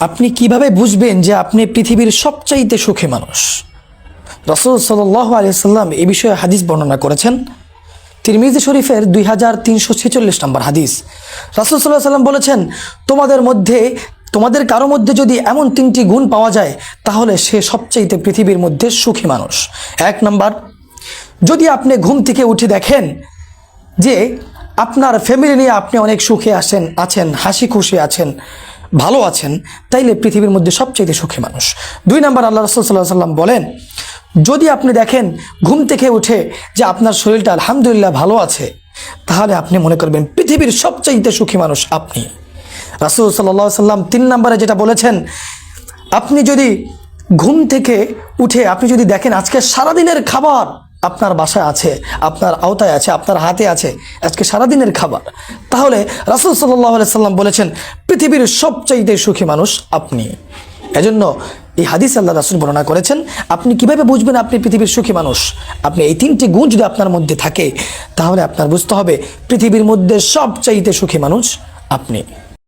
আপনি কিভাবে বুঝবেন যে আপনি পৃথিবীর সবচাইতে সুখী মানুষ? রাসূল সাল্লাল্লাহু আলাইহি ওয়াসাল্লাম এই বিষয়ে হাদিস বর্ণনা করেছেন। তিরমিজি শরীফের 2346 নম্বর হাদিস। রাসূল সাল্লাল্লাহু আলাইহি ওয়াসাল্লাম বলেছেন, তোমাদের কারো মধ্যে যদি এমন 3টি গুণ পাওয়া যায় তাহলে সে সবচাইতে পৃথিবীর মধ্যে সুখী মানুষ। 1 নাম্বার, যদি আপনি ঘুম থেকে উঠে দেখেন যে আপনার ফ্যামিলি নিয়ে আপনি অনেক সুখে আছেন, হাসি খুশি আছেন, ভালো আছেন, তাইলে পৃথিবীর মধ্যে সবচেয়ে সুখী মানুষ। 2 নাম্বার, আল্লাহ রাসূল সাল্লাল্লাহু আলাইহি ওয়াসাল্লাম বলেন, যদি আপনি দেখেন ঘুম থেকে উঠে যে আপনার শরীরটা আলহামদুলিল্লাহ ভালো আছে, তাহলে আপনি মনে করবেন পৃথিবীর সবচেয়ে সুখী মানুষ আপনি। রাসূল সাল্লাল্লাহু আলাইহি ওয়াসাল্লাম 3 নম্বরে যেটা বলেছেন, আপনি যদি ঘুম থেকে উঠে আপনি যদি দেখেন আজকে সারাদিনের খাবার আপনার বাসায় আছে, আপনার আওতায় আছে, আপনার হাতে আছে আজকে সারাদিনের খাবার, তাহলে রাসূল সাল্লাল্লাহু আলাইহি ওয়াসাল্লাম বলেছেন পৃথিবীর সবচাইতে সুখী মানুষ আপনি। এজন্য এই হাদিস আল্লাহ রাসূল বর্ণনা করেছেন, আপনি কিভাবে বুঝবেন আপনি পৃথিবীর সুখী মানুষ? আপনি এই 3টি গুণ যদি আপনার মধ্যে থাকে তাহলে আপনার বুঝতে হবে পৃথিবীর মধ্যে সবচাইতে সুখী মানুষ আপনি।